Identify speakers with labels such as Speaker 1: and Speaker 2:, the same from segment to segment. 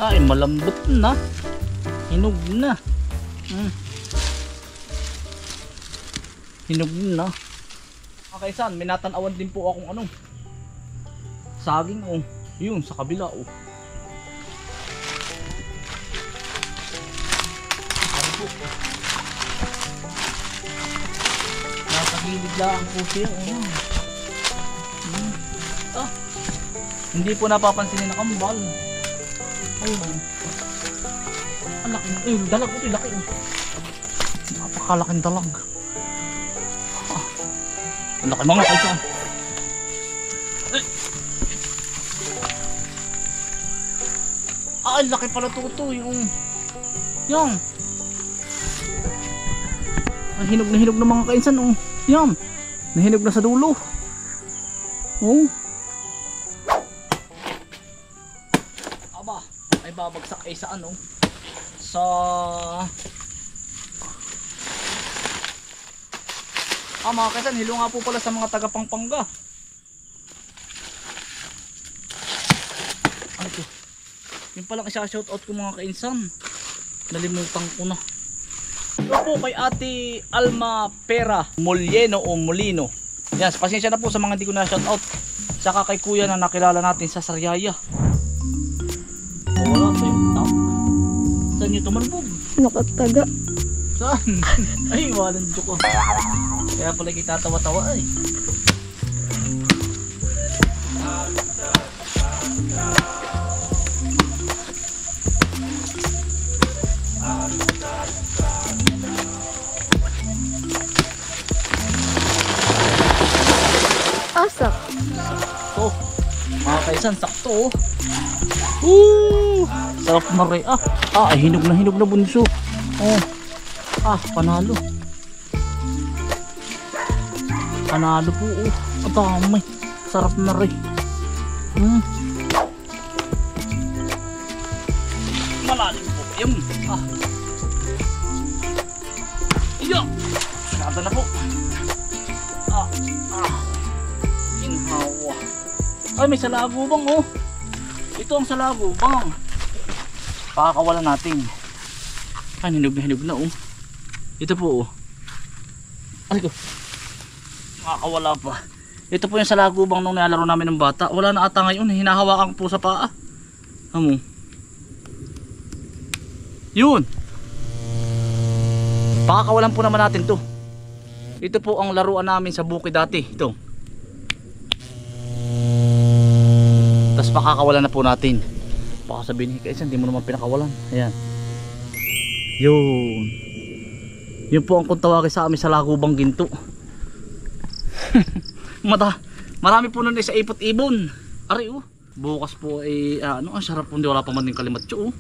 Speaker 1: Ay, malambot na. Hinog na. Hinog na. Kaisan, may natanawan din po akong ano, saging oh. Yun sa kabila oh. Ano po? Nasa gilid lang po siya oh. Hindi po napapansin na kambal. Ayun. Ang laki. Ayun, dalag ito, laki. Napakalaking dalag. Ang laki mga kaisan. Ang laki pala ito yung yan. Ang hinog na hinog ng mga kaisan oh. Yan. Nahinog na sa dulo. Oh. Aba, ay babagsak ay sa ano? Sa mga kaisan, hilo nga po pala sa mga taga Pampanga. Ano ito? Yung palang isa-shoutout ko mga kainsan. Nalimutan ko na. Ito po kay Ate Alma Pera Molino o Molino. Yes, pasensya na po sa mga hindi ko na shoutout. Saka kay kuya na nakilala natin sa Sariaya. Wala pa yung tap. Saan nyo tumalbog?
Speaker 2: Nakataga.
Speaker 1: Saan? Ay, walang joke ko. Kaya pala kita tawa-tawa ay.
Speaker 2: Asak.
Speaker 1: Sakto. Mga kaisan, sakto. Woo! Sarap na rin. Hinog na bunso. Oh. Panalo. Panalo po oh. Dami. Sarap na rin. Malalim po. Yung. Iyo. Sinada na po. Inhawa. Ay, may salagubang oh. Ito ang salagubang. Pakakawalan natin. Ay, hinog na oh. Ito po oh. Ay ko. Makakawala pa. Ito po yung salagubang nung nilalaro namin ng bata. Wala na ata ngayon. Hinahawakan po sa paa. Amo. Yun. Pakakawalan po naman natin to. Ito po ang laruan namin sa bukid dati. Ito. Tapos pakakawalan na po natin. Baka sabihin kasi hindi mo naman pinakawalan. Ayan. Yun. Yun po ang kung tawagin sa amin sa lagubang ginto. Marami po nun sa ipot-ibon. Ari oh. Bukas po ay ang sarap po, hindi wala pa man din kalimatyo oh.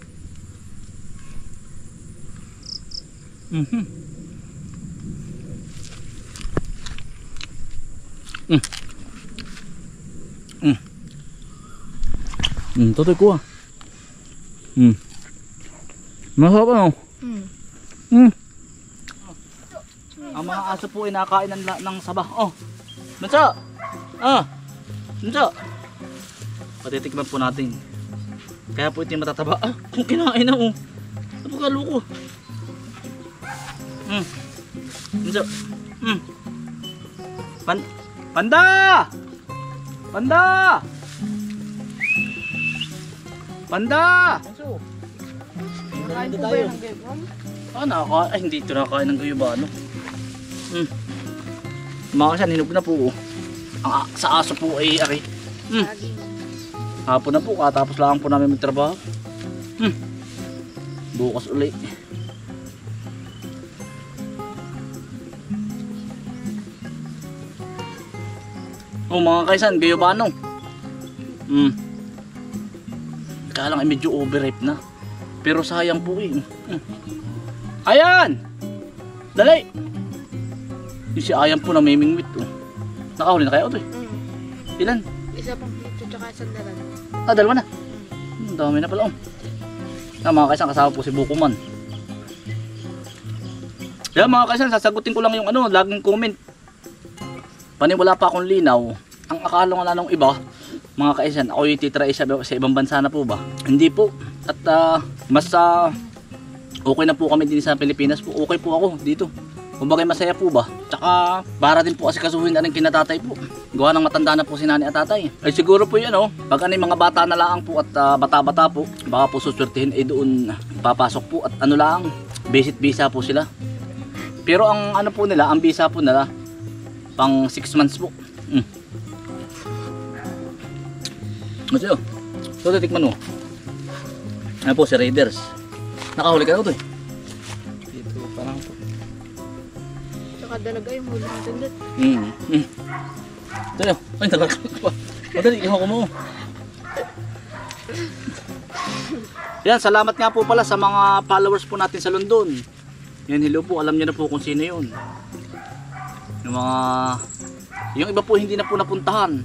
Speaker 1: Tutoy ko masarap ano? Ang mga aso po ay nakain ng saba. Oh, Mansa! Mansa! Patitikman po natin. Kaya po ito yung matataba. Kung kinain na oh. Napakaluko. Mansa! Panda! Panda! Panda! Manso!
Speaker 2: Nakain po ba yung gayabon?
Speaker 1: Ay, hindi ito nakain ng gayabano. Mga kasan, hinog na po. Sa aso po ay ari. Hapon na po, katapos lang po namin magtrabaho. Bukas ulit. Mga kaisan, gayabano. Kaya lang ay medyo overripe na. Pero sayang po eh. Ayan! Dali! Yung si Ayan po na may mingwit oh. Nakahuli na kaya ito eh. Ilan?
Speaker 2: Isa pang pito tsaka sandalan.
Speaker 1: Dalawa na. Ang dami na pala oh. Mga kaisan, kasama po si Bukuman. Kaya mga kaisan, sasagutin ko lang yung laging comment. Paniwala pa akong linaw. Ang akala nga lang ng iba, mga kaisan, ako yung titry sa ibang bansa na po ba? Hindi po. At mas okay na po kami din sa Pilipinas po. Okay po ako dito. Kumbaga masaya po ba? Tsaka para din po kasi kasuhin na rin kinatatay po. Gawa ng matanda na po si nanay at tatay. Ay siguro po yan pag ano mga bata na lang po at bata-bata po, baka po suswertihin doon papasok po at ano lang, visit visa po sila. Pero ang ano po nila, ang visa po nila, pang 6 months po. Kasi so titikman mo. Ano po si Raiders. Nakahuli ka na ito Dito parang po.
Speaker 2: Tsaka dalaga yung huli natin dito.
Speaker 1: Ito ay talaga pa. Madali, ihaw ko mo. Yan, salamat nga po pala sa mga followers po natin sa London. Yan, hello po, alam niyo na po kung sino yun. Yung iba po hindi na po napuntahan.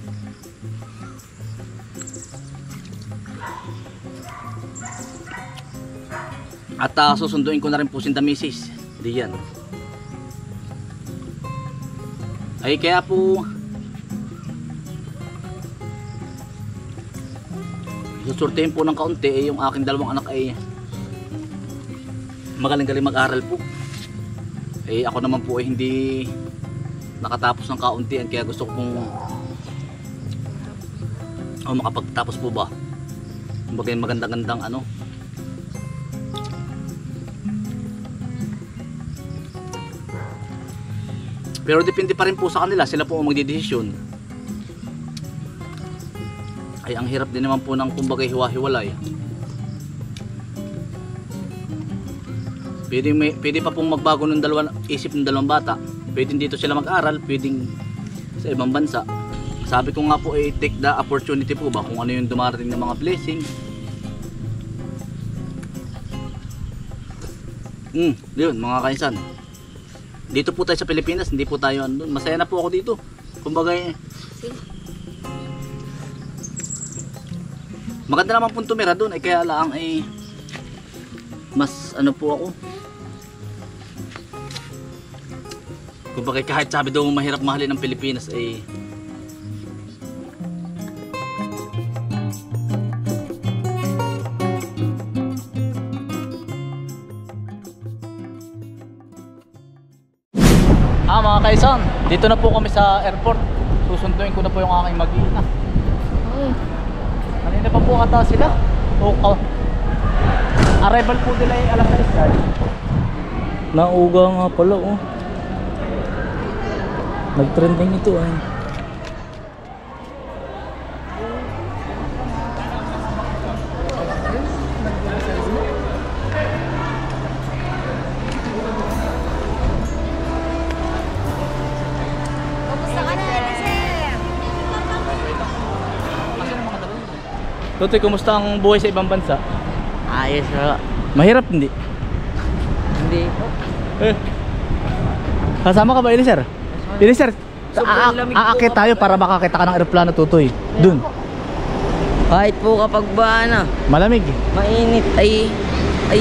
Speaker 1: At susunduin ko na rin po si Damisis. Diyan. Ay kaya po susurtihin po ng kaunti yung aking dalawang anak ay magaling-galing mag-aral po. Ako naman po ay hindi nakatapos ng kauntian kaya gusto ko pong makapagtapos po ba. Kumbaga maganda-gandang Pero depende pa rin po sa kanila, sila po ang magdidesisyon. Ay ang hirap din naman po ng kumbaga hiwa-hiwalay. Pwede pa pong magbago ng isip ng dalawang bata. Pwedeng dito sila mag-aral, pwedeng sa ibang bansa. Sabi ko nga po take the opportunity po ba kung ano yung dumarating ng mga blessing. Yun mga kainsan. Dito po tayo sa Pilipinas, hindi po tayo andun. Masaya na po ako dito. Kumbaga maganda naman pong tumira doon kaya lang mas po ako. Kumbaga kahit sabi daw mahirap mahalin ng Pilipinas mga kaisan, dito na po kami sa airport. Susunduin ko na po yung aking mag-iina. Kanina pa po ata sila. Arrival po nila ay alas 6. Nauga nga pala Nag-trending ito Totoy, kumusta ang buhay sa ibang bansa?
Speaker 3: Ayos bro.
Speaker 1: Mahirap hindi?
Speaker 3: Hindi po.
Speaker 1: Kasama ka ba, Eliser? Eliser, aakit tayo para makakita ka ng aeroplano, Totoy. Dun.
Speaker 3: Kahit po kapag ba
Speaker 1: malamig.
Speaker 3: mainit ay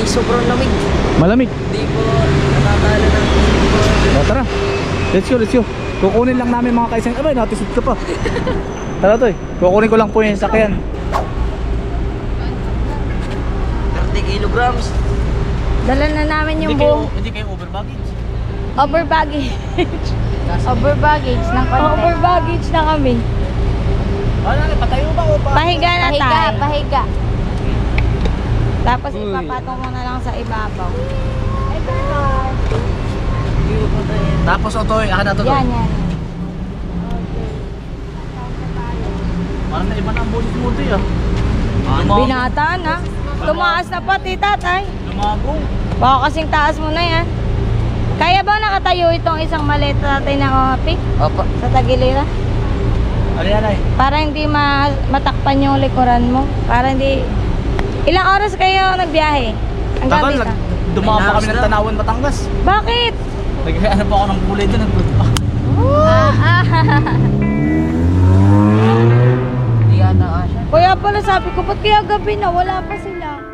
Speaker 3: sobrang lamig.
Speaker 1: Malamig.
Speaker 3: Hindi po natatalo ng
Speaker 1: Tara. Let's go. Kukunin lang namin mga kaisang. Abay, natisip ka pa. Tara, Toy. Kukunin ko lang po yung sakyan.
Speaker 3: 30 kilograms.
Speaker 2: Dala na namin yung buong
Speaker 1: Hindi kayo over baggage.
Speaker 2: over baggage. Over baggage ng konti. Over baggage na kami.
Speaker 1: Patayo ba o pa?
Speaker 2: Pahiga na tayo. Pahiga. Tapos ipapatong mo na lang sa ibabaw.
Speaker 1: Tapos Toy, na to.
Speaker 2: Yan.
Speaker 1: Parang naiba na ang boses mo, Toy
Speaker 2: Binata na. Tumaas na pati tatay.
Speaker 1: Lumabong.
Speaker 2: Baka kasing taas mo na yan. Kaya ba nakatayo itong isang maliit natin na pick?
Speaker 3: Opo.
Speaker 2: Sa tagilira?
Speaker 1: Ano yan ay?
Speaker 2: Para hindi matakpan yung likuran mo. Para hindi... Ilang oras kayo nagbiyahe? Ang gabi ka?
Speaker 1: Dumaan pa kami ng Tanawan, Batangas.
Speaker 2: Bakit?
Speaker 1: Nagkakano pa ako ng kulay dyan.
Speaker 3: Hindi ata siya.
Speaker 2: Kaya pala sabi ko, ba't kaya gabi na? Wala pa sila.